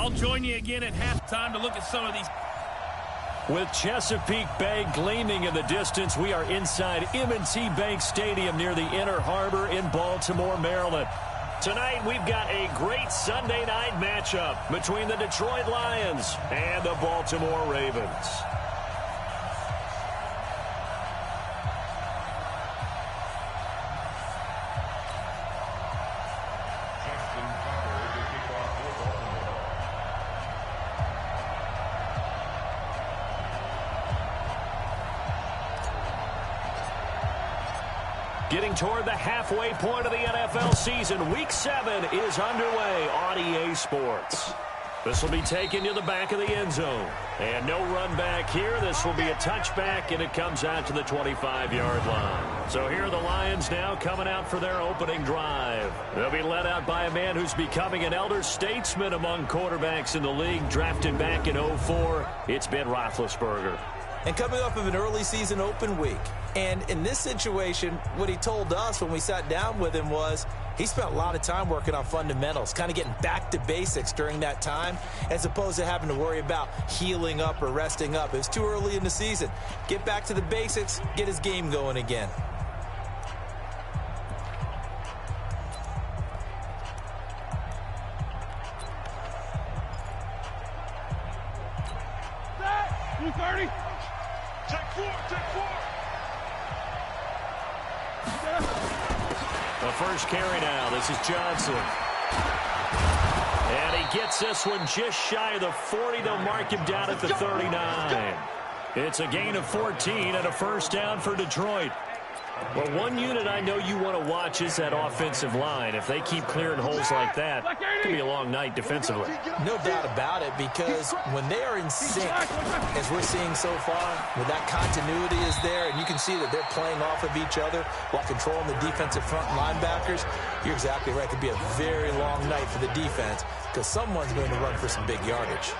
I'll join you again at halftime to look at some of these. With Chesapeake Bay gleaming in the distance, we are inside M&T Bank Stadium near the Inner Harbor in Baltimore, Maryland. Tonight, we've got a great Sunday night matchup between the Detroit Lions and the Baltimore Ravens. Getting toward the halfway point of the NFL season, Week 7 is underway on EA Sports. This will be taken to the back of the end zone. And no run back here. This will be a touchback, and it comes out to the 25-yard line. So here are the Lions now coming out for their opening drive. They'll be led out by a man who's becoming an elder statesman among quarterbacks in the league, drafted back in 2004. It's Ben Roethlisberger. And coming off of an early season open week. And in this situation, what he told us when we sat down with him was he spent a lot of time working on fundamentals, kind of getting back to basics during that time, as opposed to having to worry about healing up or resting up. It was too early in the season. Get back to the basics, get his game going again. The first carry now. This is Johnson. And he gets this one just shy of the 40. They'll mark him down at the 39. It's a gain of 14 and a first down for Detroit. Well, one unit I know you want to watch is that offensive line. If they keep clearing holes like that, it could be a long night defensively. No doubt about it, because when they are in sync, as we're seeing so far, when that continuity is there, and you can see that they're playing off of each other while controlling the defensive front linebackers, you're exactly right. It could be a very long night for the defense, because someone's going to run for some big yardage.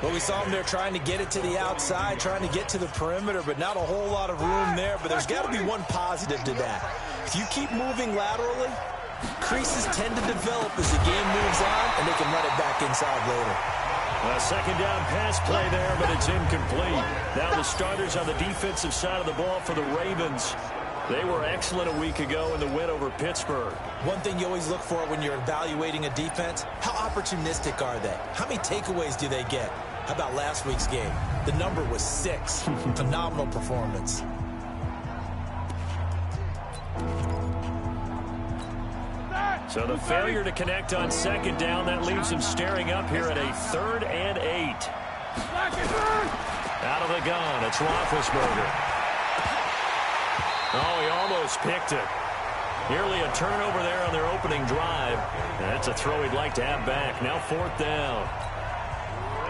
Well, we saw him there trying to get it to the outside, trying to get to the perimeter, but not a whole lot of room there. But there's got to be one positive to that. If you keep moving laterally, creases tend to develop as the game moves on, and they can run it back inside later. A second down pass play there, but it's incomplete. Now the starters on the defensive side of the ball for the Ravens. They were excellent a week ago in the win over Pittsburgh. One thing you always look for when you're evaluating a defense, how opportunistic are they? How many takeaways do they get? How about last week's game? The number was 6. Phenomenal performance. So the failure to connect on second down, that leaves him staring up here at a 3rd and 8. Out of the gun, it's Roethlisberger. Oh, he almost picked it. Nearly a turnover there on their opening drive. And that's a throw he'd like to have back. Now 4th down.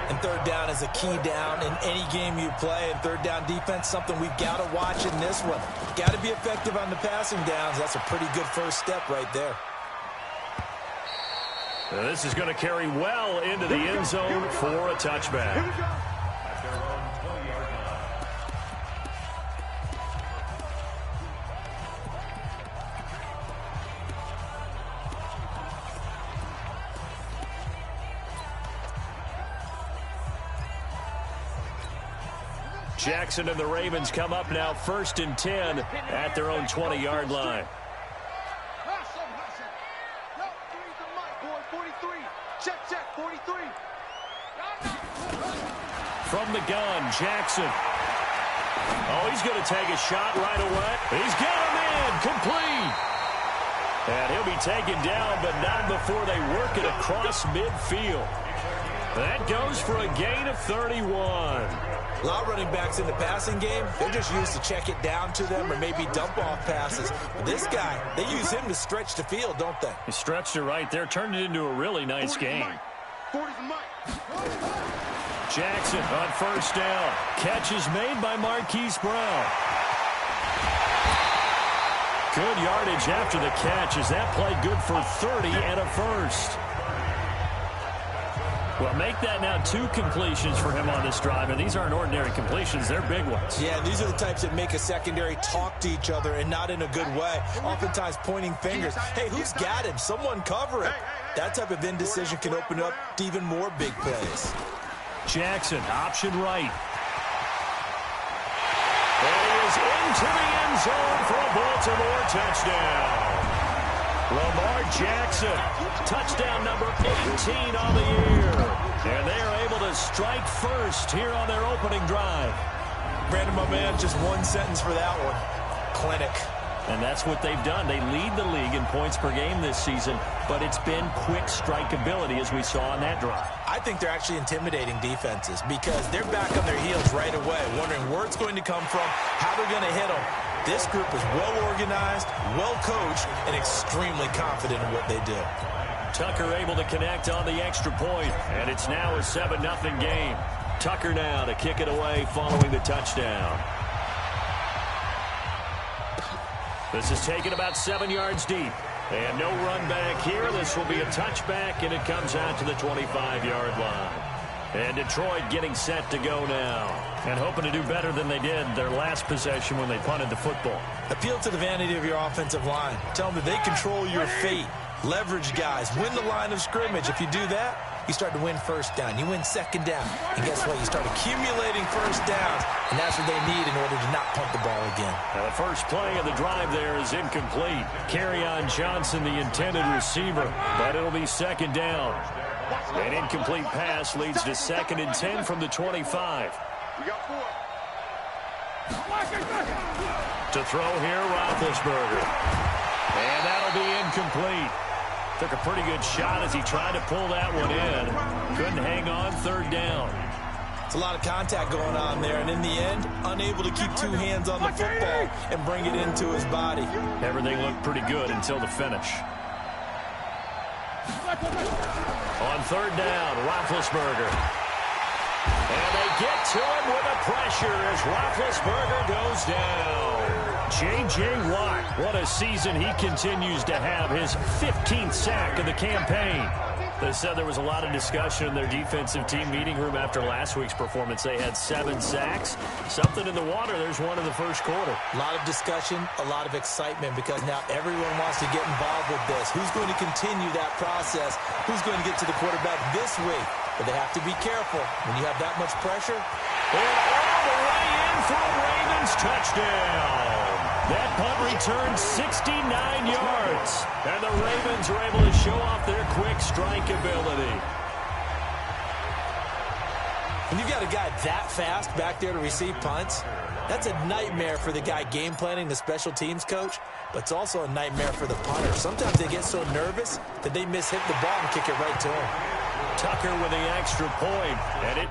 And 3rd down is a key down in any game you play. And 3rd down defense, something we've got to watch in this one. Got to be effective on the passing downs. That's a pretty good first step right there. Now this is going to carry well into the end zone for a touchback. Jackson and the Ravens come up now 1st and 10 at their own 20-yard line. From the gun, Jackson. Oh, he's going to take a shot right away. He's got him in, complete. And he'll be taken down, but not before they work it across midfield. That goes for a gain of 31. A lot of running backs in the passing game, they're just used to check it down to them or maybe dump off passes. But this guy, they use him to stretch the field, don't they? He stretched it right there, turned it into a really nice game. Jackson on 1st down. Catch is made by Marquise Brown. Good yardage after the catch. Is that play good for 30 and a first? Well, make that now 2 completions for him on this drive, and these aren't ordinary completions. They're big ones. Yeah, these are the types that make a secondary talk to each other and not in a good way. Oftentimes pointing fingers. Hey, who's got him? Someone cover him. That type of indecision can open up to even more big plays. Jackson, option right. And he is into the end zone for a Baltimore touchdown. Lamar Jackson, touchdown number 18 on the year. And they are able to strike first here on their opening drive. Brandon, my man, just one sentence for that one. Clinic. And that's what they've done. They lead the league in points per game this season, but it's been quick strikeability as we saw on that drive. I think they're actually intimidating defenses because they're back on their heels right away, wondering where it's going to come from, how they're going to hit them. This group is well-organized, well-coached, and extremely confident in what they do. Tucker able to connect on the extra point, and it's now a 7-0 game. Tucker now to kick it away following the touchdown. This is taken about 7 yards deep. And no run back here. This will be a touchback, and it comes out to the 25-yard line. And Detroit getting set to go now. And hoping to do better than they did their last possession when they punted the football. Appeal to the vanity of your offensive line. Tell them that they control your fate. Leverage guys. Win the line of scrimmage. If you do that, you start to win first down. You win second down. And guess what? You start accumulating first downs. And that's what they need in order to not punt the ball again. Now the first play of the drive there is incomplete. Kerryon Johnson, the intended receiver. But it'll be second down. An incomplete pass leads to 2nd and 10 from the 25. To throw here, Roethlisberger. And that'll be incomplete. Took a pretty good shot as he tried to pull that one in. Couldn't hang on, 3rd down. It's a lot of contact going on there, and in the end, unable to keep 2 hands on the football and bring it into his body. Everything looked pretty good until the finish. On 3rd down, Roethlisberger. And they get to him with the pressure as Roethlisberger goes down. J.J. Watt, what a season he continues to have, his 15th sack of the campaign. They said there was a lot of discussion in their defensive team meeting room after last week's performance. They had 7 sacks. Something in the water. There's one in the first quarter. A lot of discussion, a lot of excitement because now everyone wants to get involved with this. Who's going to continue that process? Who's going to get to the quarterback this week? But they have to be careful when you have that much pressure. And all the way in for a Ravens touchdown. That punt returned 69 yards. And the Ravens are able to show off their quick strike ability. When you've got a guy that fast back there to receive punts, that's a nightmare for the guy game planning, the special teams coach, but it's also a nightmare for the punter. Sometimes they get so nervous that they mishit the ball and kick it right to him. Tucker with the extra point, and it...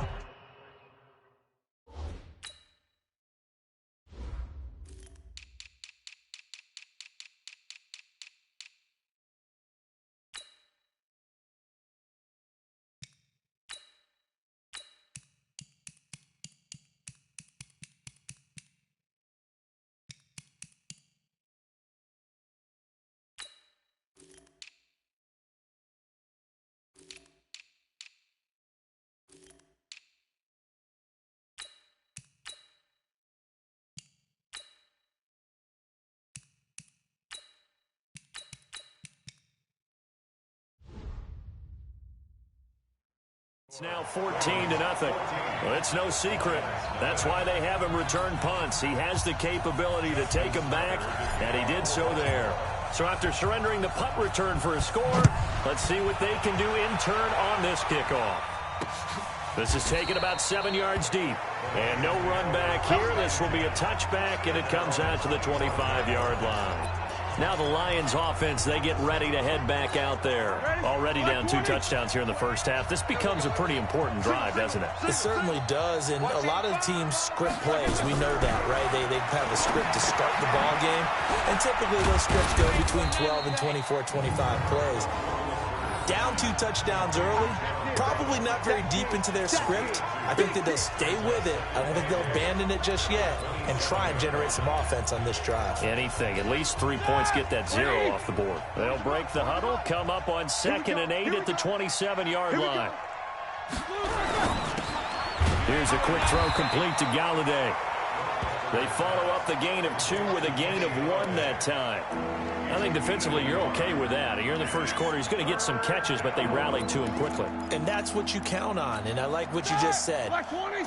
It's now 14-0. Well, it's no secret. That's why they have him return punts. He has the capability to take them back, and he did so there. So after surrendering the punt return for a score, let's see what they can do in turn on this kickoff. This is taken about 7 yards deep. And no run back here. This will be a touchback, and it comes out to the 25-yard line. Now the Lions offense, they get ready to head back out there. Already down 2 touchdowns here in the first half. This becomes a pretty important drive, doesn't it? It certainly does, and a lot of teams script plays. We know that, right? They have a script to start the ball game, and typically those scripts go between 12 and 24, 25 plays. Down 2 touchdowns early, probably not very deep into their script. I think that they'll stay with it. I don't think they'll abandon it just yet and try and generate some offense on this drive. Anything. At least 3 points, get that 0 off the board. They'll break the huddle, come up on 2nd and 8 at the 27-yard line. Here's a quick throw complete to Galladay. They follow up the gain of 2 with a gain of 1 that time. I think defensively you're okay with that. Here in the first quarter, he's going to get some catches, but they rallied to him quickly. And that's what you count on, and I like what you just said.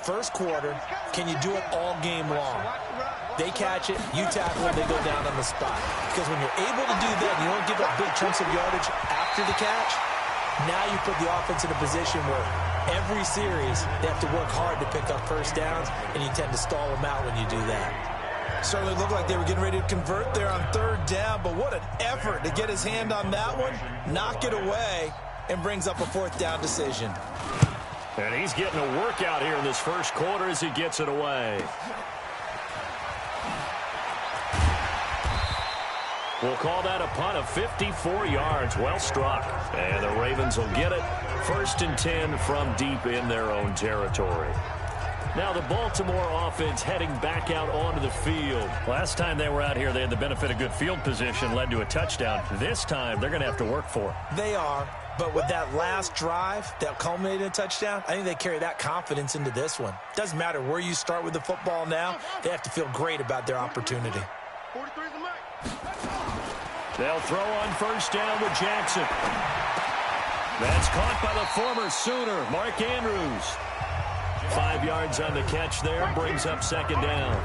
First quarter, can you do it all game long? They catch it, you tackle it, they go down on the spot. Because when you're able to do that, you don't give up big chunks of yardage after the catch, now you put the offense in a position where every series they have to work hard to pick up first downs, and you tend to stall them out when you do that. Certainly looked like they were getting ready to convert there on 3rd down, but what an effort to get his hand on that one, knock it away, and brings up a 4th down decision. And he's getting a workout here in this first quarter as he gets it away. We'll call that a punt of 54 yards. Well struck. And the Ravens will get it. 1st and 10 from deep in their own territory. Now the Baltimore offense heading back out onto the field. Last time they were out here, they had the benefit of good field position, led to a touchdown. This time, they're going to have to work for it. They are. But with that last drive that culminated in a touchdown, I think they carry that confidence into this one. Doesn't matter where you start with the football now. They have to feel great about their opportunity. They'll throw on 1st down with Jackson. That's caught by the former Sooner, Mark Andrews. 5 yards on the catch there, brings up 2nd down.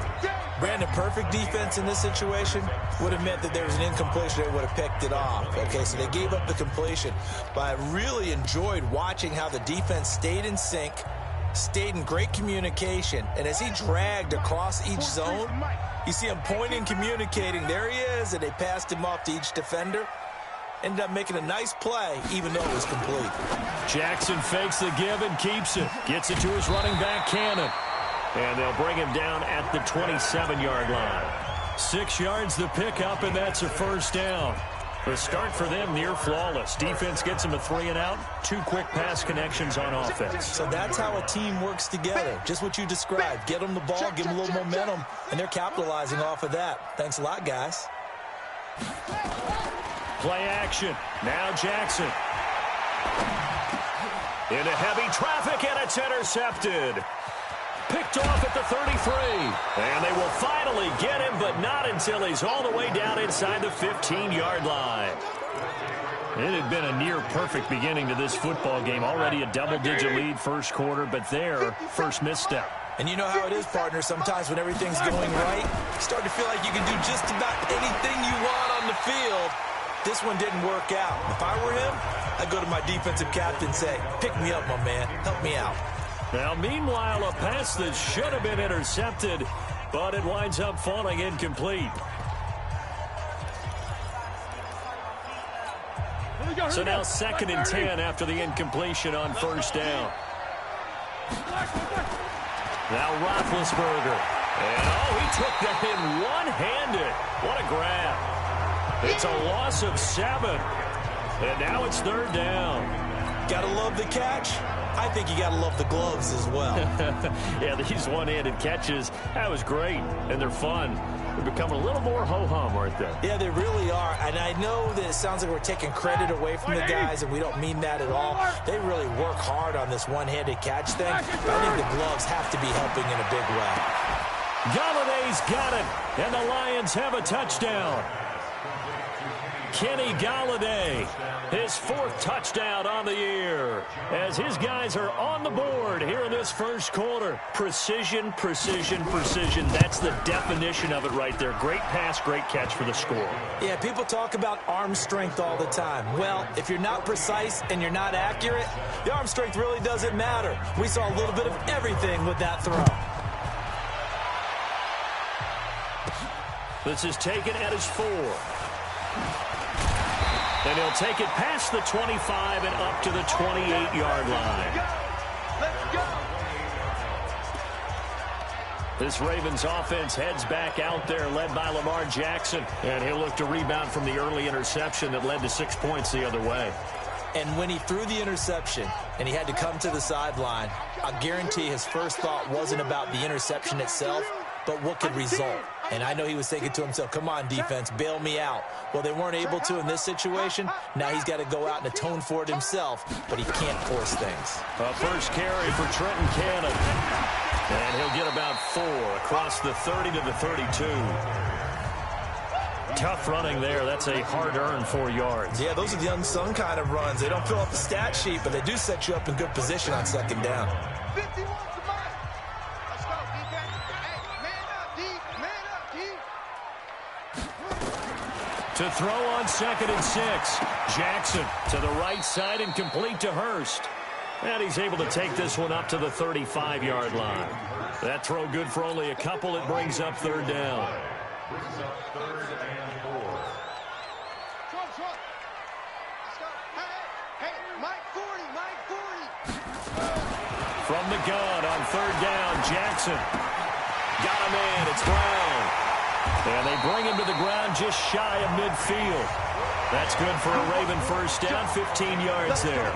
Brandon, perfect defense in this situation would have meant that there was an incompletion. They would have picked it off. Okay, so they gave up the completion. But I really enjoyed watching how the defense stayed in sync, stayed in great communication, and as he dragged across each zone, you see him pointing, communicating. There he is, and they passed him off to each defender. Ended up making a nice play, even though it was complete. Jackson fakes the give and keeps it. Gets it to his running back, Cannon. And they'll bring him down at the 27-yard line. 6 yards the pickup, and that's a 1st down. The start for them near flawless. Defense gets them a 3 and out. 2 quick pass connections on offense. So that's how a team works together. Just what you described. Get them the ball, give them a little momentum, and they're capitalizing off of that. Thanks a lot, guys. Play action. Now Jackson. Into heavy traffic, and it's intercepted. Picked off at the 33. And they will finally get him, but not until he's all the way down inside the 15-yard line. It had been a near-perfect beginning to this football game. Already a double-digit lead first quarter, but their first misstep. And you know how it is, partner. Sometimes when everything's going right, you start to feel like you can do just about anything you want on the field. This one didn't work out. If I were him, I'd go to my defensive captain and say, pick me up, my man. Help me out. Now, meanwhile, a pass that should have been intercepted, but it winds up falling incomplete. So now 2nd and 10 after the incompletion on 1st down. Now Roethlisberger. And, he took that in one-handed. What a grab. It's a loss of 7. And now it's 3rd down. Gotta love the catch. I think you gotta love the gloves as well. Yeah, these one-handed catches, that was great. And they're fun. They're becoming a little more ho-hum, aren't they? Yeah, they really are. And I know that it sounds like we're taking credit away from the guys, and we don't mean that at all. They really work hard on this one-handed catch thing. But I think the gloves have to be helping in a big way. Galladay's got it. And the Lions have a touchdown. Kenny Galladay, his 4th touchdown on the year, as his guys are on the board here in this first quarter. Precision, precision, precision. That's the definition of it right there. Great pass, great catch for the score. Yeah, people talk about arm strength all the time. Well, if you're not precise and you're not accurate, the arm strength really doesn't matter. We saw a little bit of everything with that throw. This is taken at his 4. And he'll take it past the 25 and up to the 28-yard line. Let's go. This Ravens offense heads back out there, led by Lamar Jackson. And he'll look to rebound from the early interception that led to 6 points the other way. And when he threw the interception and he had to come to the sideline, I guarantee his first thought wasn't about the interception itself. but what could result? And I know he was thinking to himself, come on, defense, bail me out. Well, they weren't able to in this situation. Now he's got to go out and atone for it himself, but he can't force things. A first carry for Trenton Cannon. And he'll get about 4 across the 30 to the 32. Tough running there. That's a hard-earned 4 yards. Yeah, those are the unsung kind of runs. They don't fill up the stat sheet, but they do set you up in good position on second down. 51 to mine. Let's go, defense. Hey, man up, D. Man up, D. To throw on 2nd and 6. Jackson to the right side and complete to Hurst. And he's able to take this one up to the 35-yard line. That throw good for only a couple. It brings up 3rd down. From the gun on 3rd down, Jackson. Got a man, it's Brown. And they bring him to the ground just shy of midfield. That's good for a Raven first down, 15 yards there.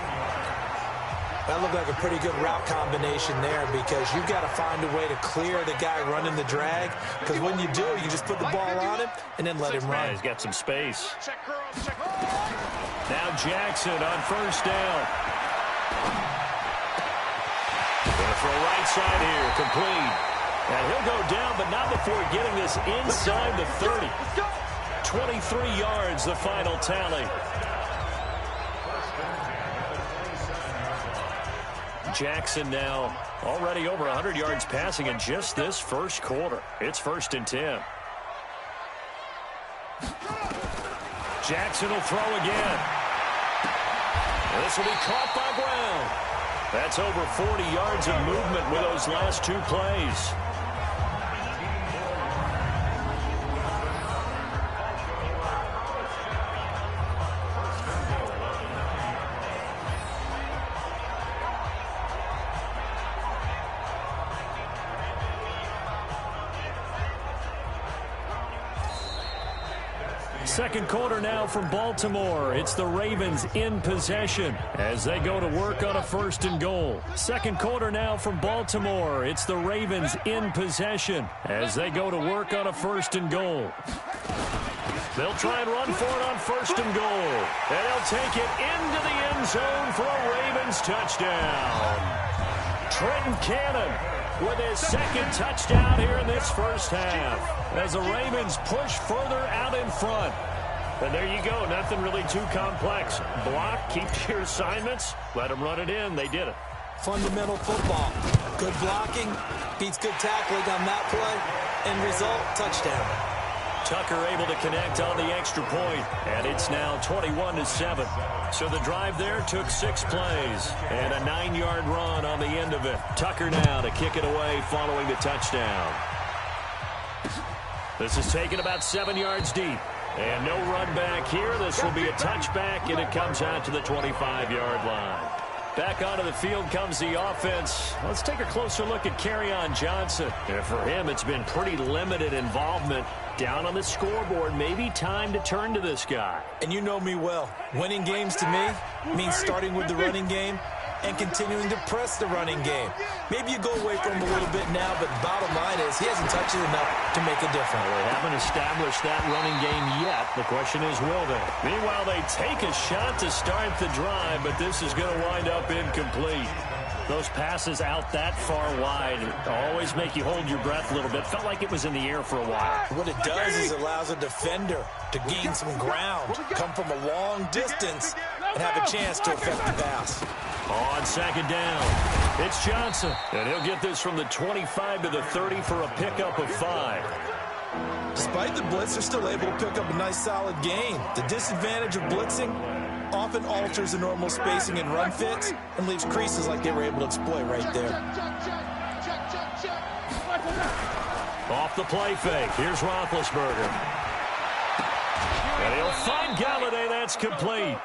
That looked like a pretty good route combination there because you've got to find a way to clear the guy running the drag, because when you do, you just put the ball on him and then let him run. Yeah, he's got some space. Now Jackson on 1st down. Going to throw right side here, complete. And he'll go down, but not before getting this inside the 30. 23 yards, the final tally. Jackson now already over 100 yards passing in just this first quarter. It's 1st and 10. Jackson will throw again. This will be caught by Brown. That's over 40 yards of movement with those last 2 plays. Second quarter now from Baltimore. It's the Ravens in possession as they go to work on a 1st and goal. Second quarter now from Baltimore. It's the Ravens in possession as they go to work on a 1st and goal. They'll try and run for it on 1st and goal. And they'll take it into the end zone for a Ravens touchdown. Trenton Cannon with his 2nd touchdown here in this first half as the Ravens push further out in front. And there you go. Nothing really too complex. Block, keep your assignments, let them run it in. They did it. Fundamental football. Good blocking beats good tackling on that play. End result, touchdown. Tucker able to connect on the extra point, and it's now 21-7. So the drive there took 6 plays and a 9-yard run on the end of it. Tucker now to kick it away following the touchdown. This is taken about 7 yards deep. And no run back here. This will be a touchback, and it comes out to the 25-yard line. Back onto the field comes the offense. Let's take a closer look at Kerryon Johnson. And for him, it's been pretty limited involvement. Down on the scoreboard, maybe time to turn to this guy. And you know me well. Winning games to me means starting with the running game and continuing to press the running game. Maybe you go away from him a little bit now, but the bottom line is he hasn't touched it enough to make a difference. Well, they haven't established that running game yet. The question is, will they? Meanwhile, they take a shot to start the drive, but this is going to wind up incomplete. Those passes out that far wide always make you hold your breath a little bit. Felt like it was in the air for a while. What it does is it allows a defender to gain some ground, come from a long distance, and have a chance to affect the pass. On 2nd down, it's Johnson. And he'll get this from the 25 to the 30 for a pickup of 5. Despite the blitz, they're still able to pick up a nice, solid gain. The disadvantage of blitzing often alters the normal spacing and run fits and leaves creases like they were able to exploit right there. Off the play fake. Here's Roethlisberger. And he'll find Galladay. That's complete.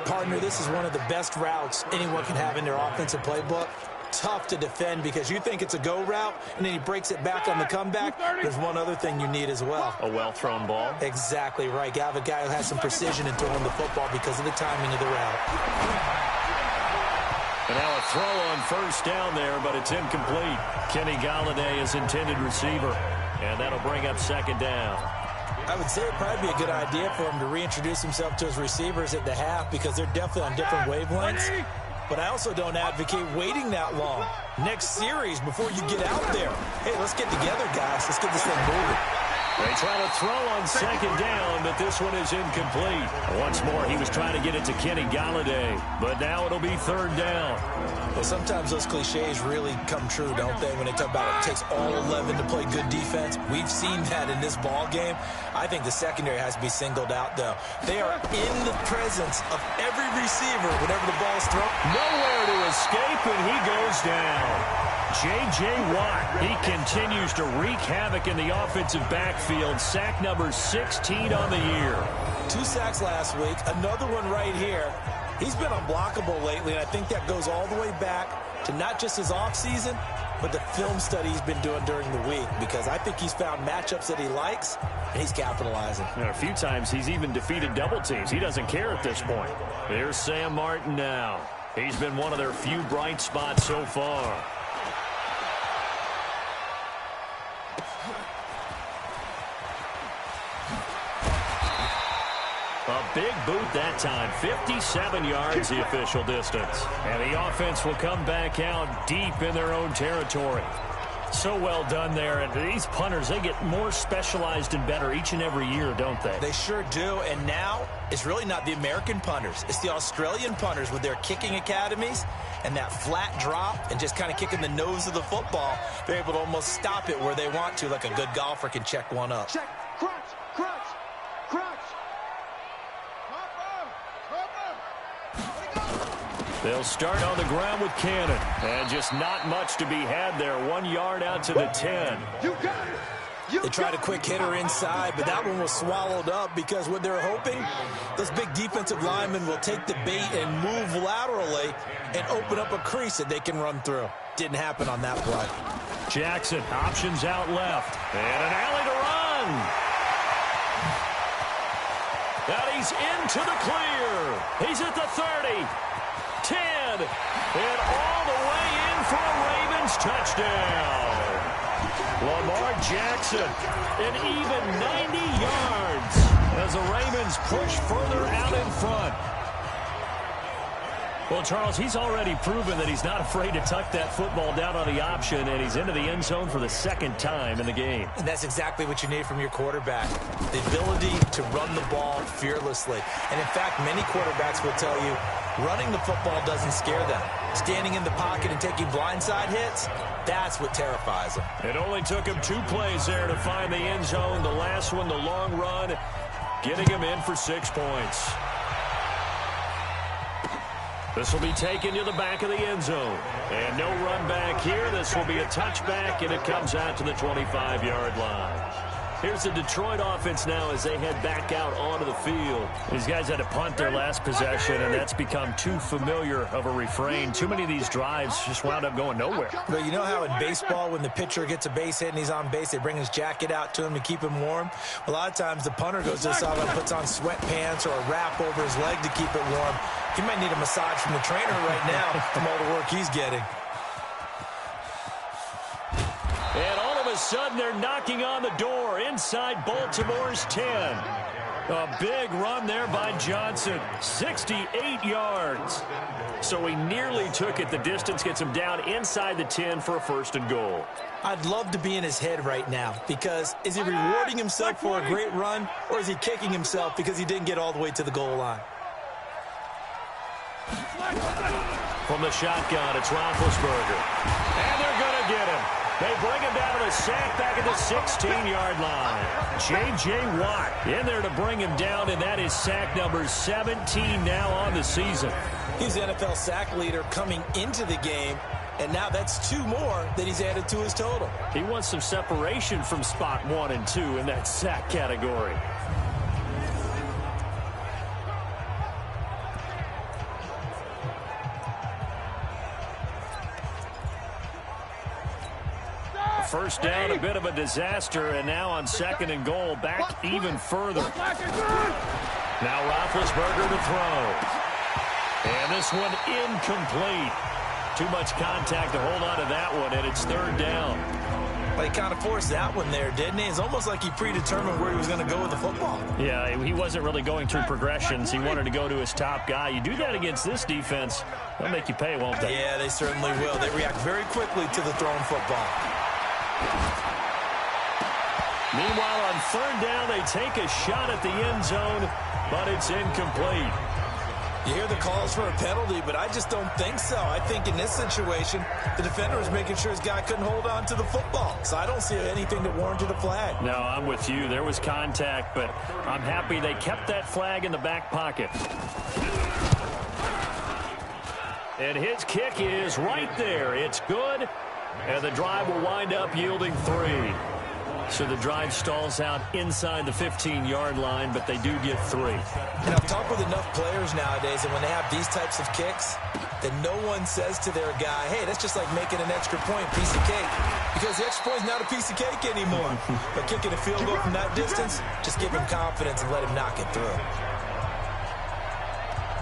Partner, this is one of the best routes anyone can have in their offensive playbook. Tough to defend because you think it's a go route, and then he breaks it back on the comeback. There's one other thing you need as well. A well-thrown ball. Exactly right. You have a guy who has some precision in throwing the football because of the timing of the route. And now a throw on first down there, but it's incomplete. Kenny Galladay is intended receiver, and that'll bring up second down. I would say it'd probably be a good idea for him to reintroduce himself to his receivers at the half because they're definitely on different wavelengths. But I also don't advocate waiting that long. Next series before you get out there. Hey, let's get together, guys. Let's get this thing moving. They try to throw on second down, but this one is incomplete. Once more, he was trying to get it to Kenny Galladay, but now it'll be third down. Well, sometimes those cliches really come true, don't they, when they talk about it takes all 11 to play good defense. We've seen that in this ball game. I think the secondary has to be singled out, though. They are in the presence of every receiver whenever the ball's thrown. Nowhere to escape, and he goes down. J.J. Watt, he continues to wreak havoc in the offensive backfield. Sack number 16 on the year. 2 sacks last week, another one right here. He's been unblockable lately, and I think that goes all the way back to not just his offseason, but the film study he's been doing during the week, because I think he's found matchups that he likes, and he's capitalizing. And a few times he's even defeated double teams. He doesn't care at this point. Here's Sam Martin now. He's been one of their few bright spots so far. A big boot that time. 57 yards the official distance. And the offense will come back out deep in their own territory. So well done there. And these punters, they get more specialized and better each and every year, don't they? They sure do. And now it's really not the American punters. It's the Australian punters with their kicking academies and that flat drop and just kind of kicking the nose of the football. They're able to almost stop it where they want to, like a good golfer can check one up. Check, crunch, crunch, crunch. They'll start on the ground with Cannon. And just not much to be had there. 1 yard out to the 10. You got it. They tried a quick hitter inside, but that one was swallowed up because what they're hoping, those big defensive linemen will take the bait and move laterally and open up a crease that they can run through. Didn't happen on that play. Jackson options out left. And an alley to run. And he's into the clear. He's at the 30. 10, and all the way in for a Ravens touchdown. Lamar Jackson, an even 90 yards as the Ravens push further out in front. Well, Charles, he's already proven that he's not afraid to tuck that football down on the option, and he's into the end zone for the second time in the game. And that's exactly what you need from your quarterback, the ability to run the ball fearlessly. And, in fact, many quarterbacks will tell you running the football doesn't scare them. Standing in the pocket and taking blindside hits, that's what terrifies them. It only took him 2 plays there to find the end zone. The last one, the long run, getting him in for 6 points. This will be taken to the back of the end zone. And no run back here. This will be a touchback, and it comes out to the 25-yard line. Here's the Detroit offense now as they head back out onto the field. These guys had to punt their last possession, and that's become too familiar of a refrain. Too many of these drives just wound up going nowhere. But you know how in baseball, when the pitcher gets a base hit and he's on base, they bring his jacket out to him to keep him warm? A lot of times the punter goes to the sideline and puts on sweatpants or a wrap over his leg to keep it warm. He might need a massage from the trainer right now from all the work he's getting. And all of a sudden, they're knocking on the door inside Baltimore's 10. A big run there by Johnson, 68 yards. So he nearly took it. The distance gets him down inside the 10 for a first and goal. I'd love to be in his head right now because is he rewarding himself for a great run, or is he kicking himself because he didn't get all the way to the goal line? From the shotgun, it's Roethlisberger. And they're going to get him. They bring him down to the sack back at the 16-yard line. J.J. Watt in there to bring him down, and that is sack number 17 now on the season. He's the NFL sack leader coming into the game, and now that's 2 more that he's added to his total. He wants some separation from spot 1 and 2 in that sack category. First down, a bit of a disaster, and now on second and goal, back even further. Now Roethlisberger to throw. And this one incomplete. too much contact to hold on to that one, and it's third down. Well, he kind of forced that one there, didn't he? It's almost like he predetermined where he was going to go with the football. Yeah, he wasn't really going through progressions. He wanted to go to his top guy. You do that against this defense, they'll make you pay, won't they? Yeah, they certainly will. They react very quickly to the thrown football. Meanwhile, on third down, they take a shot at the end zone, but it's incomplete. You hear the calls for a penalty, but I just don't think so. I think in this situation, the defender was making sure his guy couldn't hold on to the football. So I don't see anything that warranted a flag. No, I'm with you. There was contact, but I'm happy they kept that flag in the back pocket. And his kick is right there. It's good, and the drive will wind up yielding 3. So the drive stalls out inside the 15-yard line, but they do get 3. And I've talked with enough players nowadays, and when they have these types of kicks, that no one says to their guy, hey, that's just like making an extra point, piece of cake. Because the extra point is not a piece of cake anymore. But kicking a field goal from that distance, just give him confidence and let him knock it through.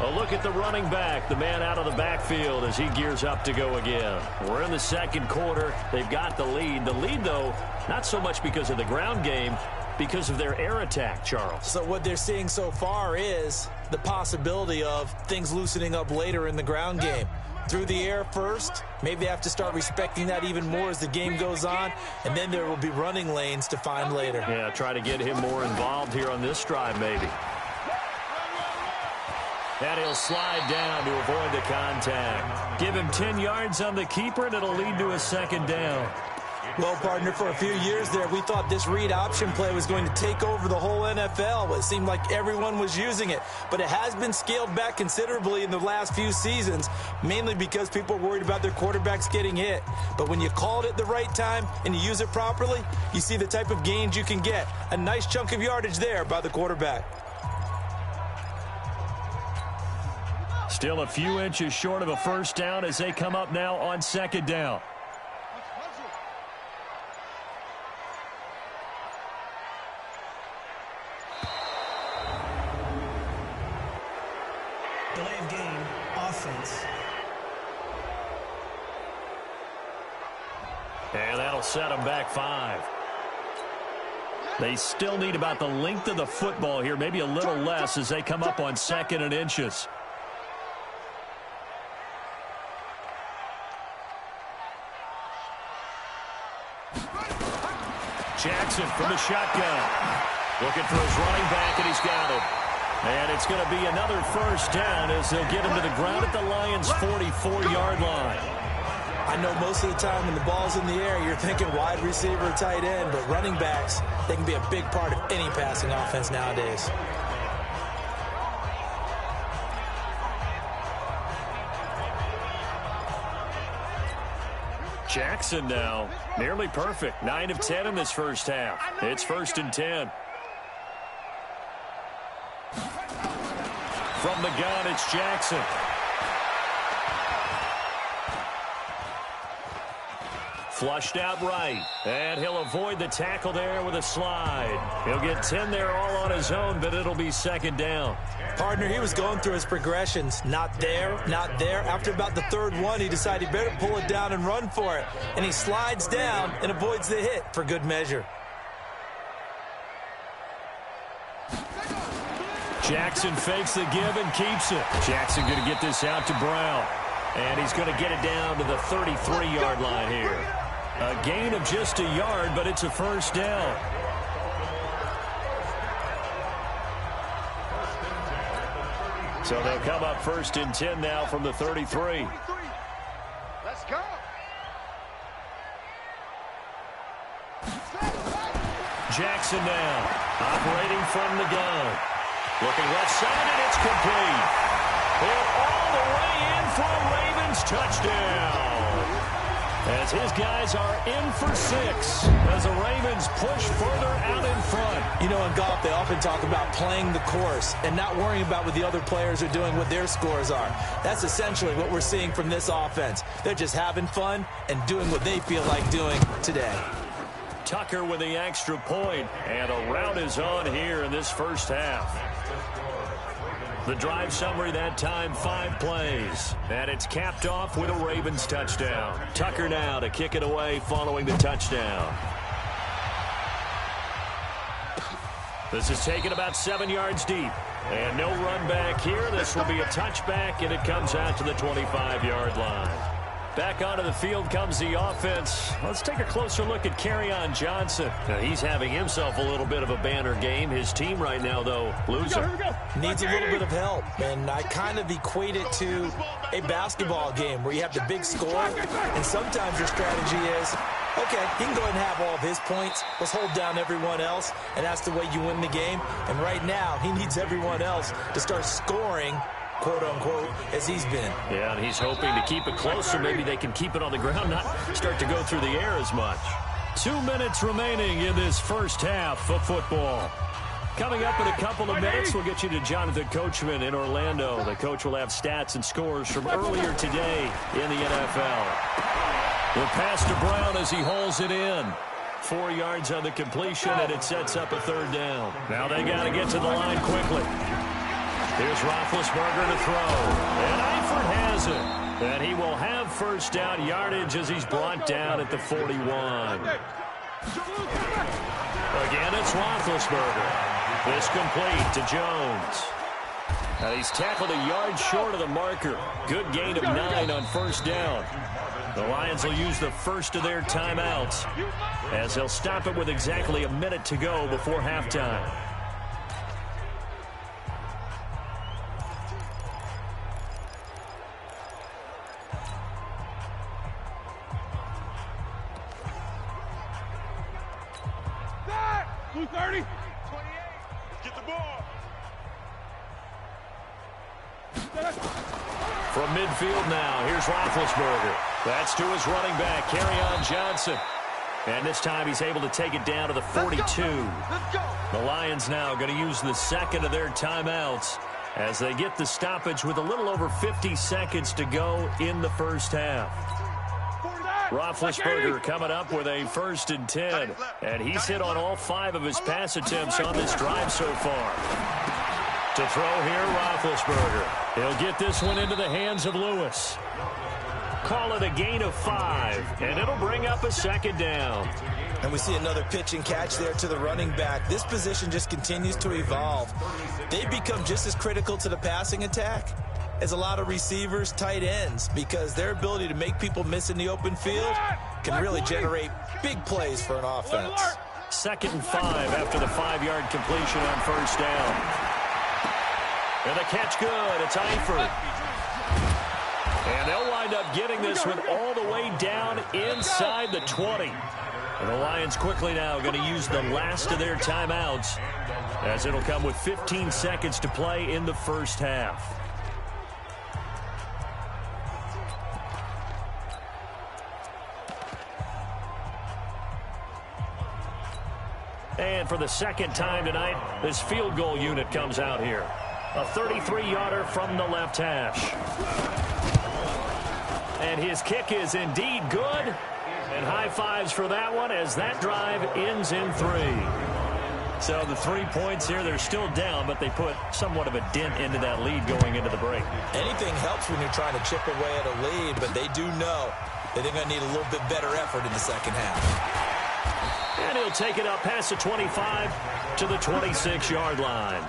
A look at the running back, the man out of the backfield as he gears up to go again. We're in the second quarter. They've got the lead. The lead, though, not so much because of the ground game, because of their air attack, Charles. So what they're seeing so far is the possibility of things loosening up later in the ground game. Through the air first, maybe they have to start respecting that even more as the game goes on, and then there will be running lanes to find later. Yeah, try to get him more involved here on this drive, maybe. And he'll slide down to avoid the contact. Give him 10 yards on the keeper, and it'll lead to a second down. Well, partner, for a few years there, we thought this read option play was going to take over the whole NFL. It seemed like everyone was using it. But it has been scaled back considerably in the last few seasons, mainly because people are worried about their quarterbacks getting hit. But when you call it at the right time and you use it properly, you see the type of gains you can get. A nice chunk of yardage there by the quarterback. Still a few inches short of a first down as they come up now on second down. Delay of game, offense. And that'll set them back 5. They still need about the length of the football here, maybe a little less as they come up on second and inches. Jackson from the shotgun. Looking for his running back, and he's got it. And it's going to be another first down as they'll get him to the ground at the Lions' 44-yard line. I know most of the time when the ball's in the air, you're thinking wide receiver, tight end, but running backs, they can be a big part of any passing offense nowadays. Jackson now, nearly perfect. 9 of 10 in this first half. It's 1st and 10. From the gun, it's Jackson. Flushed out right. And he'll avoid the tackle there with a slide. He'll get 10 there all on his own, but it'll be second down. Partner, he was going through his progressions. Not there, not there. After about the third one, he decided he better pull it down and run for it. And he slides down and avoids the hit for good measure. Jackson fakes the give and keeps it. Jackson going to get this out to Brown. And he's going to get it down to the 33-yard line here. A gain of just a yard, but it's a first down. So they'll come up 1st and 10 now from the 33. Let's go. Jackson now, operating from the gun. Looking left side, and it's complete. They're all the way in for a Ravens touchdown. As his guys are in for 6 as the Ravens push further out in front. You know, in golf, they often talk about playing the course and not worrying about what the other players are doing, what their scores are. That's essentially what we're seeing from this offense. They're just having fun and doing what they feel like doing today. Tucker with the extra point, and a rout is on here in this first half. The drive summary that time, 5 plays. And it's capped off with a Ravens touchdown. Tucker now to kick it away following the touchdown. This is taken about 7 yards deep. And no run back here. This will be a touchback, and it comes out to the 25-yard line. Back onto the field comes the offense. Let's take a closer look at Kerryon Johnson. He's having himself a little bit of a banner game. His team right now, though, losing. Needs a little bit of help, and I kind of equate it to a basketball game where you have the big score, and sometimes your strategy is, okay, he can go ahead and have all of his points. Let's hold down everyone else, and that's the way you win the game. And right now, he needs everyone else to start scoring, quote-unquote, as he's been. Yeah, and he's hoping to keep it close so maybe they can keep it on the ground, not start to go through the air as much. 2 minutes remaining in this first half of football. Coming up in a couple of minutes, we'll get you to Jonathan Coachman in Orlando. The coach will have stats and scores from earlier today in the NFL. The pass to Brown as he hauls it in. 4 yards on the completion, and it sets up a third down. Now they got to get to the line quickly. Here's Roethlisberger to throw. And Eifert has it. And he will have first down yardage as he's brought down at the 41. Again, it's Roethlisberger. This complete to Jones. Now he's tackled a yard short of the marker. Good gain of 9 on first down. The Lions will use the first of their timeouts as they'll stop it with exactly a minute to go before halftime. From midfield now, here's Roethlisberger. That's to his running back, Kerryon Johnson. And this time he's able to take it down to the 42. The Lions now going to use the second of their timeouts as they get the stoppage with a little over 50 seconds to go in the first half. Roethlisberger coming up with a 1st and 10. And he's hit on all 5 of his pass attempts on this drive so far. To throw here, Roethlisberger. He'll get this one into the hands of Lewis. Call it a gain of 5, and it'll bring up a second down. And we see another pitch and catch there to the running back. This position just continues to evolve. They've become just as critical to the passing attack as a lot of receivers, tight ends, because their ability to make people miss in the open field can really generate big plays for an offense. 2nd and 5 after the 5-yard completion on first down. And the catch good. It's Eifert. And they'll wind up getting this one all the way down inside the 20. And the Lions quickly now going to use the last of their timeouts as it'll come with 15 seconds to play in the first half. And for the second time tonight, this field goal unit comes out here. A 33-yarder from the left hash. And his kick is indeed good. And high fives for that one as that drive ends in 3. So the 3 points here, they're still down, but they put somewhat of a dent into that lead going into the break. Anything helps when you're trying to chip away at a lead, but they do know that they're going to need a little bit better effort in the second half. And he'll take it up past the 25 to the 26-yard line.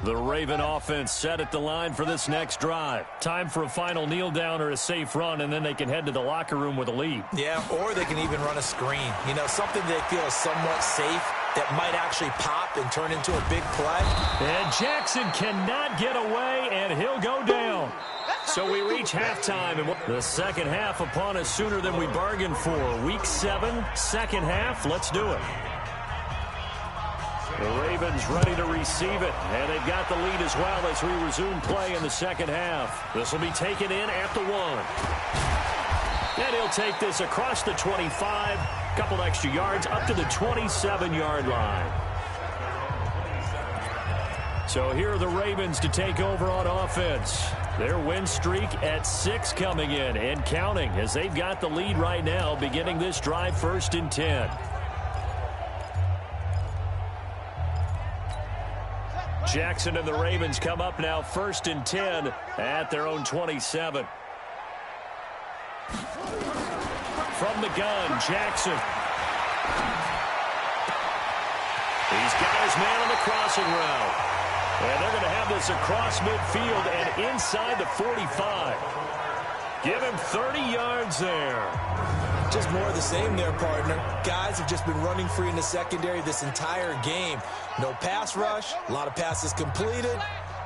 The Raven offense set at the line for this next drive. Time for a final kneel down or a safe run, and then they can head to the locker room with a lead. Yeah, or they can even run a screen. You know, something they feel is somewhat safe that might actually pop and turn into a big play. And Jackson cannot get away, and he'll go down. So we reach halftime, and the second half upon us sooner than we bargained for. Week 7, second half. Let's do it. The Ravens ready to receive it, and they've got the lead as well as we resume play in the second half. This will be taken in at the 1. And he'll take this across the 25, couple extra yards up to the 27-yard line. So here are the Ravens to take over on offense. Their win streak at 6 coming in and counting as they've got the lead right now beginning this drive 1st and 10. Jackson and the Ravens come up now 1st and 10 at their own 27. From the gun, Jackson. He's got his man on the crossing route. And they're going to have this across midfield and inside the 45. Give him 30 yards there. Just more of the same there, partner. Guys have just been running free in the secondary this entire game. No pass rush, a lot of passes completed.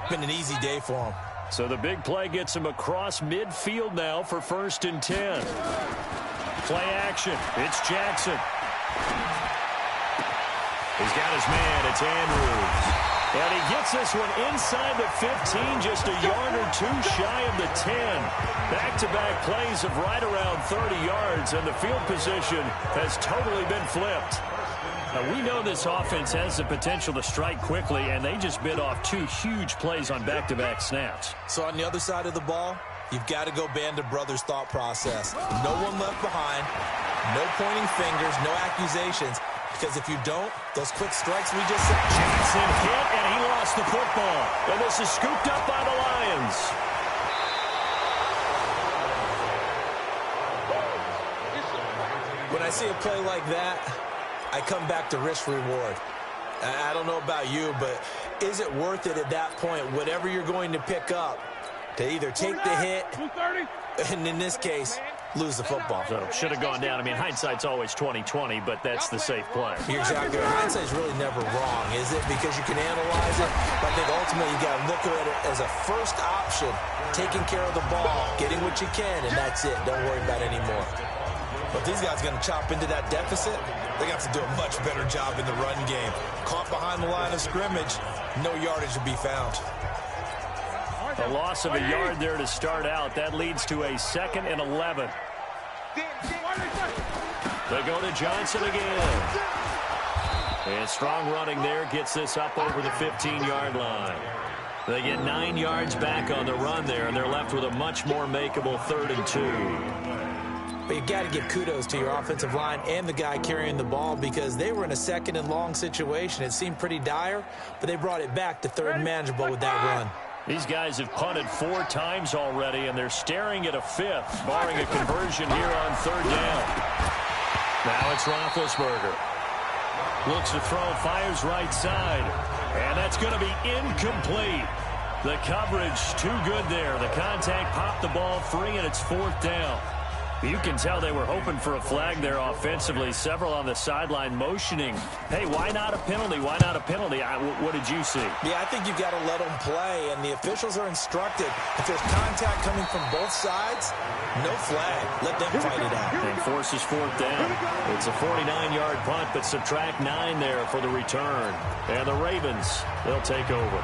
Been an easy day for them. So the big play gets him across midfield now for 1st and 10. Play action. It's Jackson. He's got his man. It's Andrews. And he gets this one inside the 15, just a yard or 2 shy of the 10. Back-to-back plays of right around 30 yards, and the field position has totally been flipped. Now, we know this offense has the potential to strike quickly, and they just bit off 2 huge plays on back-to-back snaps. So on the other side of the ball, you've got to go Band of Brothers thought process. No one left behind, no pointing fingers, no accusations. Because if you don't, those quick strikes we just said. Jackson hit, and he lost the football. And this is scooped up by the Lions. When I see a play like that, I come back to risk-reward. I don't know about you, but is it worth it at that point, whatever you're going to pick up, to either take the hit, and in this case, lose the football? So should have gone down. I mean, hindsight's always 20/20, but that's the safe play. You're exactly right. Hindsight's really never wrong, is it? Because you can analyze it, but I think ultimately you got to look at it as a first option, taking care of the ball, getting what you can, and that's it. Don't worry about it anymore. But these guys are going to chop into that deficit. They're going to have to do a much better job in the run game. Caught behind the line of scrimmage, no yardage to be found. A loss of a yard there to start out. That leads to a 2nd and 11. They go to Johnson again. And strong running there gets this up over the 15-yard line. They get 9 yards back on the run there, and they're left with a much more makeable 3rd and 2. But you got to give kudos to your offensive line and the guy carrying the ball because they were in a 2nd and long situation. It seemed pretty dire, but they brought it back to 3rd and manageable with that run. These guys have punted 4 times already, and they're staring at a 5th, barring a conversion here on 3rd down. Now it's Roethlisberger. Looks to throw, fires right side, and that's going to be incomplete. The coverage too good there. The contact popped the ball free, and it's 4th down. You can tell they were hoping for a flag there offensively. Several on the sideline motioning. Hey, why not a penalty? Why not a penalty? What did you see? Yeah, I think you've got to let them play, and the officials are instructed. If there's contact coming from both sides, no flag. Let them fight it out. And forces 4th down. It's a 49-yard punt, but subtract 9 there for the return. And the Ravens, they'll take over.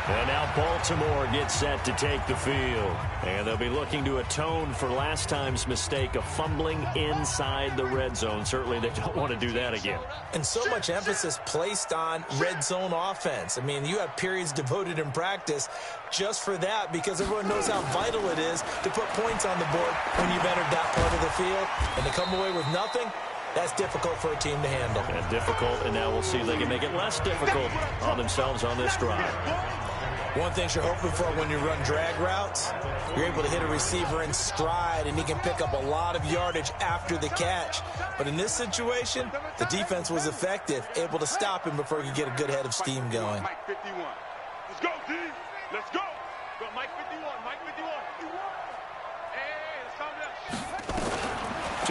And now Baltimore gets set to take the field. And they'll be looking to atone for last time's mistake of fumbling inside the red zone. Certainly they don't want to do that again. And so much emphasis placed on red zone offense. I mean, you have periods devoted in practice just for that because everyone knows how vital it is to put points on the board when you've entered that part of the field. And to come away with nothing, that's difficult for a team to handle. And difficult, and now we'll see if they can make it less difficult on themselves on this drive. One thing you're hoping for when you run drag routes, you're able to hit a receiver in stride, and he can pick up a lot of yardage after the catch. But in this situation, the defense was effective, able to stop him before he could get a good head of steam going. Mike 51. Let's go, D. Let's go. Go, Mike 51. Mike 51. Hey, it's coming up.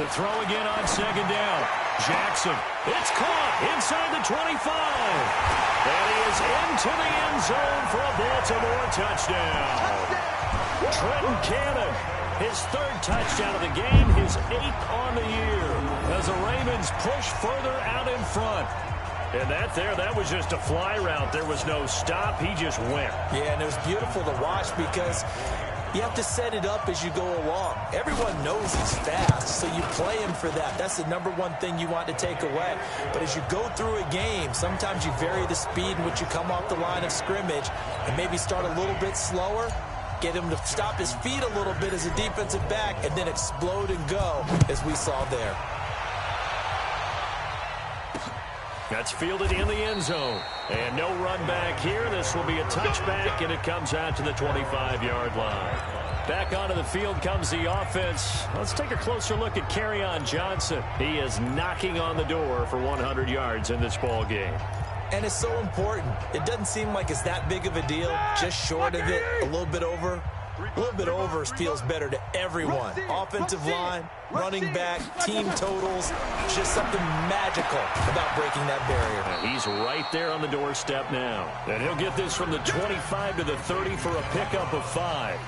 To throw again on 2nd down. Jackson. It's caught inside the 25. And he is into the end zone for a Baltimore touchdown. Trenton Cannon, his 3rd touchdown of the game, his 8th on the year, as the Ravens push further out in front. And that was just a fly route. There was no stop. He just went. Yeah, and it was beautiful to watch because you have to set it up as you go along. Everyone knows he's fast, so you play him for that. That's the number one thing you want to take away. But as you go through a game, sometimes you vary the speed in which you come off the line of scrimmage and maybe start a little bit slower, get him to stop his feet a little bit as a defensive back, and then explode and go, as we saw there. That's fielded in the end zone. And no run back here. This will be a touchback, and it comes out to the 25-yard line. Back onto the field comes the offense. Let's take a closer look at Kerryon Johnson. He is knocking on the door for 100 yards in this ball game. And it's so important. It doesn't seem like it's that big of a deal. Just short of it, a little bit over. A little bit over feels better to everyone. Offensive line, running back, team totals. Just something magical about breaking that barrier. And he's right there on the doorstep now. And he'll get this from the 25 to the 30 for a pickup of 5.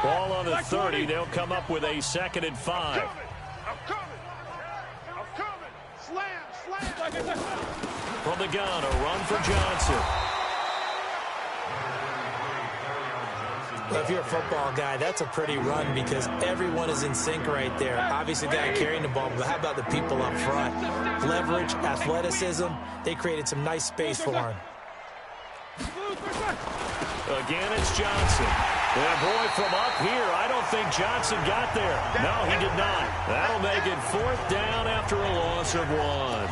Ball on the 30. They'll come up with a 2nd and 5. I'm coming. Slam. From the gun, a run for Johnson. Well, if you're a football guy, that's a pretty run because everyone is in sync right there. Obviously, the guy carrying the ball, but how about the people up front? Leverage, athleticism, they created some nice space for him. Again, it's Johnson. And boy, from up here, I don't think Johnson got there. No, he did not. That'll make it 4th down after a loss of 1.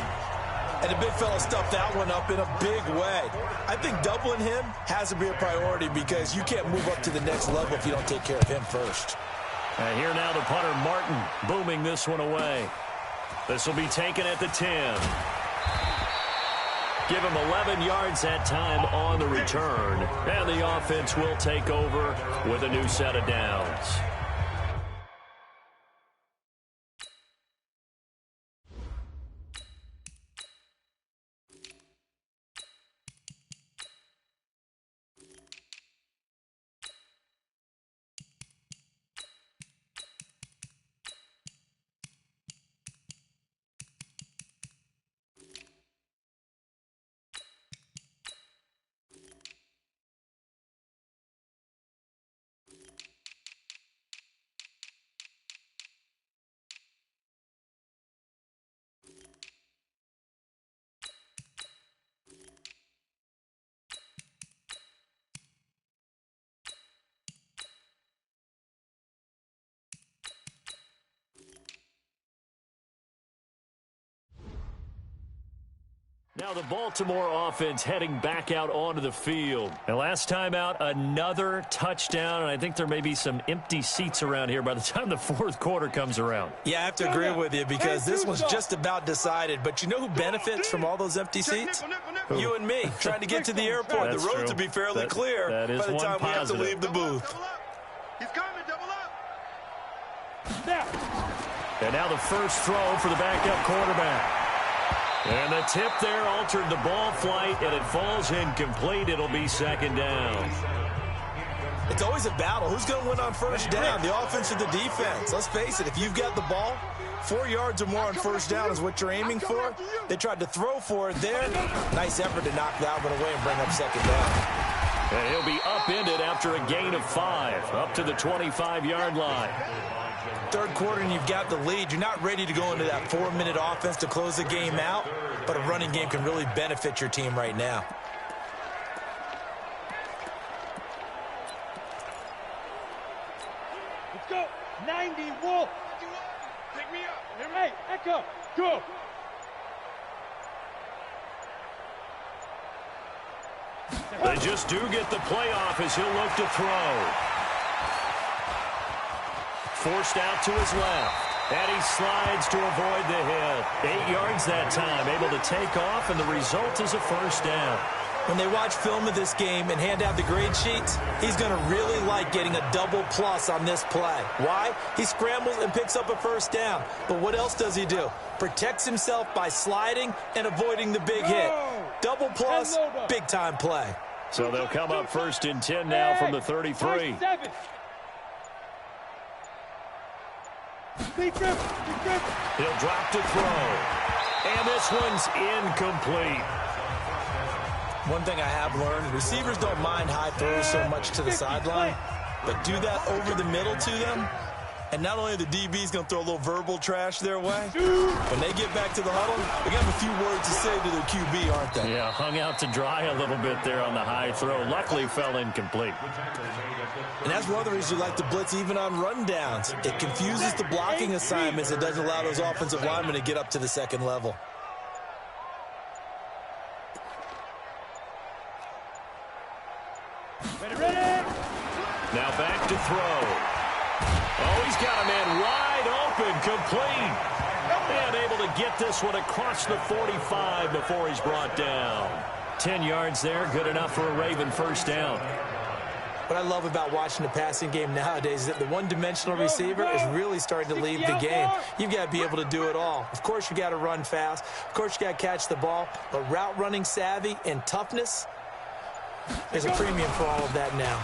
And the big fella stuffed that one up in a big way. I think doubling him has to be a priority because you can't move up to the next level if you don't take care of him first. And here now the punter, Martin, booming this one away. This will be taken at the 10. Give him 11 yards that time on the return. And the offense will take over with a new set of downs. Now the Baltimore offense heading back out onto the field. And last time out, another touchdown, and I think there may be some empty seats around here by the time the 4th quarter comes around. Yeah, I have to agree with you because this was just about decided. But you know who benefits from all those empty seats? You and me, trying to get to the airport. That's the roads true. will be fairly clear that is by the time we have to positive. leave the booth. He's coming, double up. And now the first throw for the backup quarterback. And the tip there altered the ball flight, and it falls incomplete. It'll be 2nd down. It's always a battle. Who's going to win on first down, the offense or the defense? Let's face it, if you've got the ball, 4 yards or more on first down is what you're aiming for. They tried to throw for it there. Nice effort to knock that one away and bring up 2nd down. And he'll be upended after a gain of 5, up to the 25-yard line. 3rd quarter and you've got the lead. You're not ready to go into that 4-minute offense to close the game out, but a running game can really benefit your team right now. Let's go. 90, Wolf. Pick me up. Hey, Echo. Go. They just do get the playoff as he'll look to throw. Forced out to his left. And he slides to avoid the hit. 8 yards that time, able to take off, and the result is a first down. When they watch film of this game and hand out the grade sheets, he's going to really like getting a double plus on this play. Why? He scrambles and picks up a first down. But what else does he do? Protects himself by sliding and avoiding the big hit. Double plus, big-time play. So they'll come up 1st and 10 now from the 33. He'll drop to throw. And this one's incomplete. One thing I have learned, receivers don't mind high throws so much to the sideline, but do that over the middle to them, and not only are the DBs going to throw a little verbal trash their way, when they get back to the huddle, they're going to have a few words to say to their QB, aren't they? Yeah, hung out to dry a little bit there on the high throw. Luckily fell incomplete. And that's one of the reasons you like to blitz even on rundowns. It confuses the blocking assignments. It doesn't allow those offensive linemen to get up to the second level. Now back to throw. Oh, he's got a man wide open, complete. And able to get this one across the 45 before he's brought down. 10 yards there, good enough for a Raven first down. What I love about watching the passing game nowadays is that the one-dimensional receiver is really starting to lead the game. You've got to be able to do it all. Of course, you got to run fast. Of course, you got to catch the ball. But route running savvy and toughness, there's a premium for all of that now.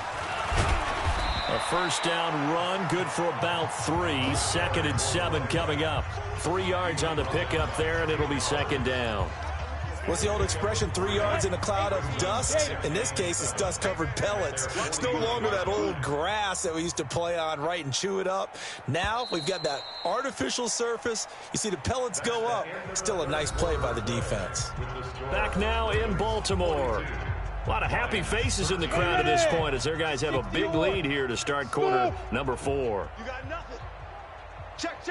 A first down run, good for about 3. 2nd and 7 coming up. 3 yards on the pickup there, and it'll be 2nd down. What's the old expression, 3 yards in a cloud of dust? In this case, it's dust-covered pellets. It's no longer that old grass that we used to play on, right, and chew it up. Now we've got that artificial surface. You see the pellets go up. Still a nice play by the defense. Back now in Baltimore. A lot of happy faces in the crowd at this point as their guys have a big lead here to start quarter number 4. You got nothing. Check.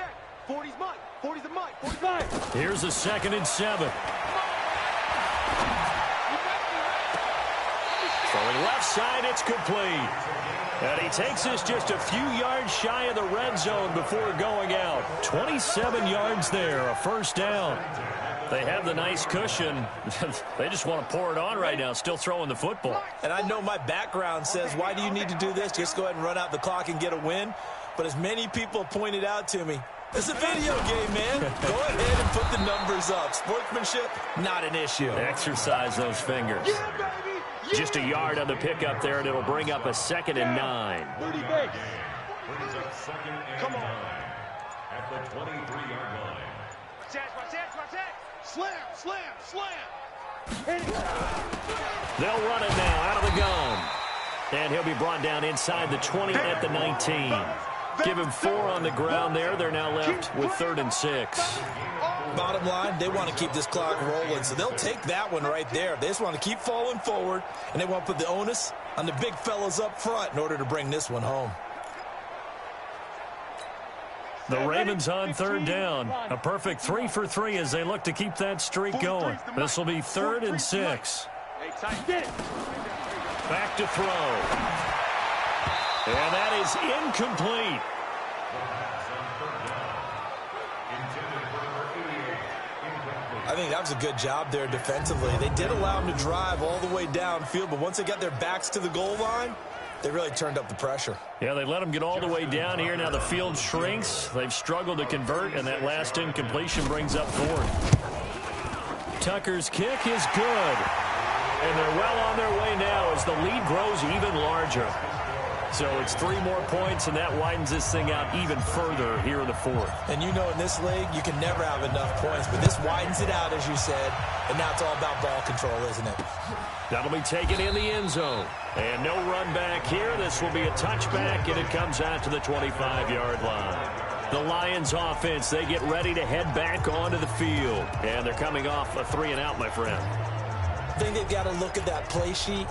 40's mine. 40's mine. 40's mine. Here's a 2nd and 7. Throwing left side, it's complete. And he takes this just a few yards shy of the red zone before going out. 27 yards there, a first down. They have the nice cushion. They just want to pour it on right now, still throwing the football. And I know my background says, why do you need to do this? Just go ahead and run out the clock and get a win. But as many people pointed out to me, it's a video game, man. Go ahead and put the numbers up. Sportsmanship, not an issue. Exercise those fingers. Just a yard on the pickup there, and it'll bring up a 2nd and 9. Come on. At the 23-yard line. Watch that. Slam. They'll run it now out of the gun. And he'll be brought down inside the 20 at the 19. Give him 4 on the ground there. They're now left with 3rd and 6. Bottom line, they want to keep this clock rolling, so they'll take that one right there. They just want to keep falling forward, and they want to put the onus on the big fellas up front in order to bring this one home. The Ravens on 3rd down. A perfect 3 for 3 as they look to keep that streak going. This will be 3rd and 6. Back to throw. And that is incomplete. I think that was a good job there defensively. They did allow them to drive all the way downfield, but once they got their backs to the goal line, they really turned up the pressure. Yeah, they let them get all the way down here. Now the field shrinks. They've struggled to convert, and that last incompletion brings up 4th. Tucker's kick is good. And they're well on their way now as the lead grows even larger. So it's 3 more points, and that widens this thing out even further here in the 4th. And you know in this league, you can never have enough points, but this widens it out, as you said, and now it's all about ball control, isn't it? That'll be taken in the end zone. And no run back here. This will be a touchback, and it comes out to the 25-yard line. The Lions offense, they get ready to head back onto the field. And they're coming off a 3-and-out, my friend. I think they've got to look at that play sheet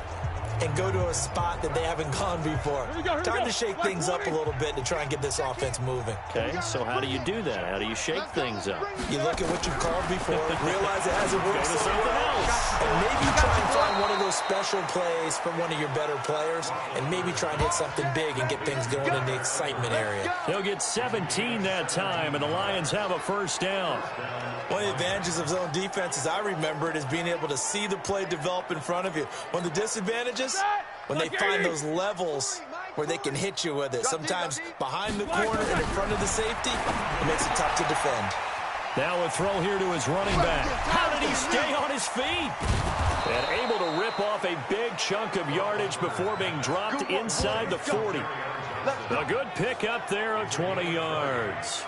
and go to a spot that they haven't gone before. Time to shake things up a little bit to try and get this offense moving. Okay, so how do you do that? How do you shake things up? You look at what you've called before, realize it hasn't worked Go to so something well, else. and maybe try and find one of those special plays from one of your better players, and maybe try and hit something big and get things going in the excitement area. They'll get 17 that time, and the Lions have a first down. One of the advantages of zone defense, as I remember it, is being able to see the play develop in front of you. One of the disadvantages, when they find those levels where they can hit you with it. Sometimes behind the corner and in front of the safety, it makes it tough to defend. Now a throw here to his running back. How did he stay on his feet? And able to rip off a big chunk of yardage before being dropped inside the 40. A good pick up there of 20 yards.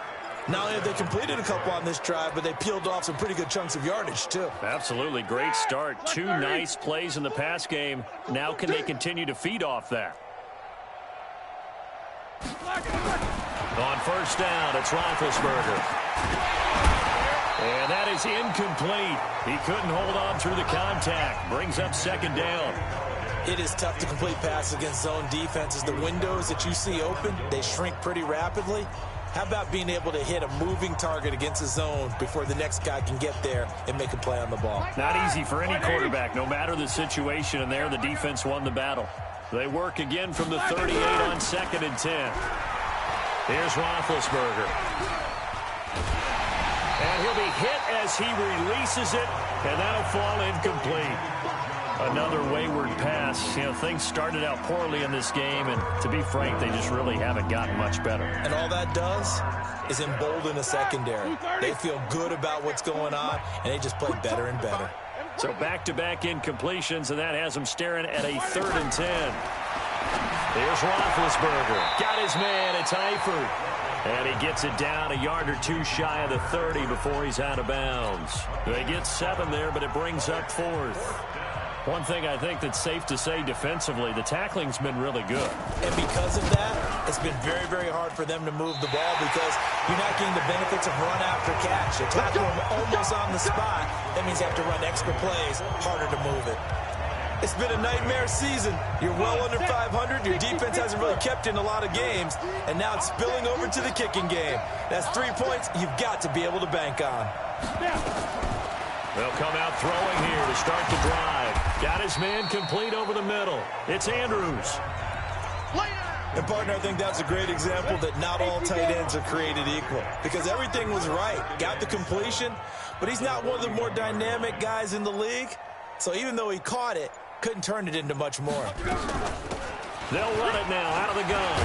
Not only have they completed a couple on this drive, but they peeled off some pretty good chunks of yardage, too. Absolutely. Great start. 2 nice plays in the pass game. Now can they continue to feed off that? On first down, it's Roethlisberger. And that is incomplete. He couldn't hold on through the contact. Brings up second down. It is tough to complete passes against zone defenses. The windows that you see open, they shrink pretty rapidly. How about being able to hit a moving target against a zone before the next guy can get there and make a play on the ball? Not easy for any quarterback, no matter the situation. And there, the defense won the battle. They work again from the 38 on 2nd and 10. Here's Roethlisberger. And he'll be hit as he releases it, and that'll fall incomplete. Another wayward pass. You know, things started out poorly in this game, and to be frank, they just really haven't gotten much better. And all that does is embolden the secondary. They feel good about what's going on, and they just play better and better. So back-to-back incompletions, and that has them staring at a 3rd and 10. Here's Roethlisberger. Got his man. It's Eifert. And he gets it down a yard or 2 shy of the 30 before he's out of bounds. They get 7 there, but it brings up 4th. One thing I think that's safe to say defensively, the tackling's been really good. And because of that, it's been very, very hard for them to move the ball because you're not getting the benefits of run after catch. You tackle them almost on the spot. That means you have to run extra plays, harder to move it. It's been a nightmare season. You're well under 500. Your defense hasn't really kept in a lot of games. And now it's spilling over to the kicking game. That's 3 points you've got to be able to bank on. They'll come out throwing here to start the drive. Got his man complete over the middle. It's Andrews. And, partner, I think that's a great example that not all tight ends are created equal. Because everything was right. Got the completion, but he's not one of the more dynamic guys in the league. So even though he caught it, couldn't turn it into much more. They'll run it now out of the gun.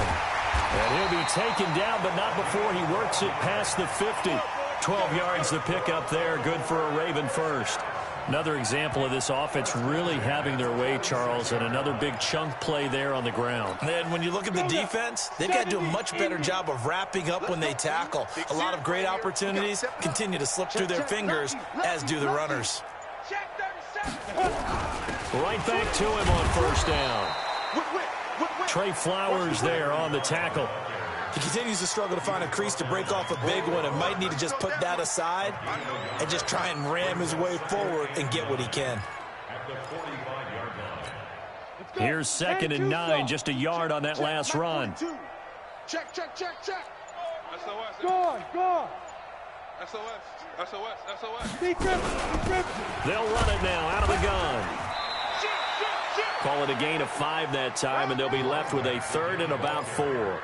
And he'll be taken down, but not before he works it past the 50. 12 yards to pick up there. Good for a Raven first. Another example of this offense really having their way, Charles, and another big chunk play there on the ground. And when you look at the defense, they've got to do a much better job of wrapping up when they tackle. A lot of great opportunities continue to slip through their fingers, as do the runners. Right back to him on first down. Trey Flowers there on the tackle. He continues to struggle to find a crease to break off a big one and might need to just put that aside and just try and ram his way forward and get what he can. Here's 2nd and 9, just a yard on that last run. Check. SOS. Go. SOS. They'll run it now out of the gun. Call it a gain of 5 that time, and they'll be left with a 3rd and about 4.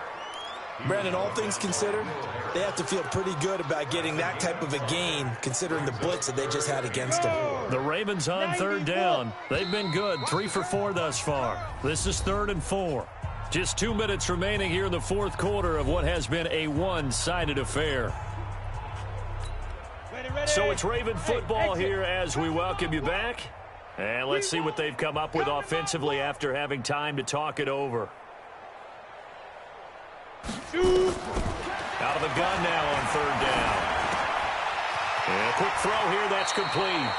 Brandon, all things considered, they have to feel pretty good about getting that type of a gain, considering the blitz that they just had against them. The Ravens on 3rd down. They've been good, 3 for 4 thus far. This is 3rd and 4. Just 2 minutes remaining here in the 4th quarter of what has been a one-sided affair. So it's Raven football here as we welcome you back. And let's see what they've come up with offensively after having time to talk it over. Out of the gun now on 3rd down. And a quick throw here, that's complete.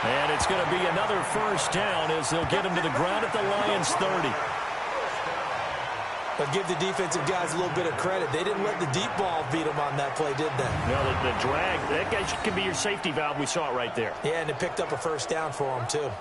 And it's going to be another first down as they'll get him to the ground at the Lions' 30. But give the defensive guys a little bit of credit. They didn't let the deep ball beat them on that play, did they? No, the drag, that guy can be your safety valve. We saw it right there. Yeah, and it picked up a first down for them, too.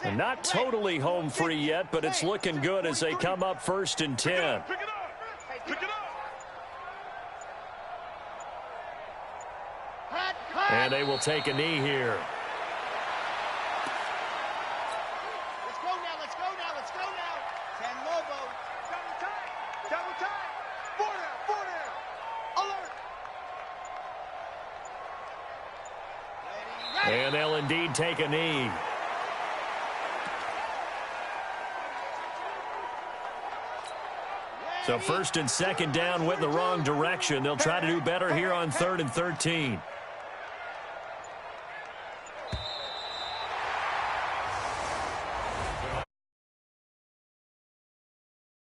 And not totally home free yet, but it's looking good as they come up 1st and 10. Pick it up. And they will take a knee here. Let's go now. 10 Lobo. Double time. 4 down. Alert. And they'll indeed take a knee. So first and second down went the wrong direction. They'll try to do better here on 3rd and 13.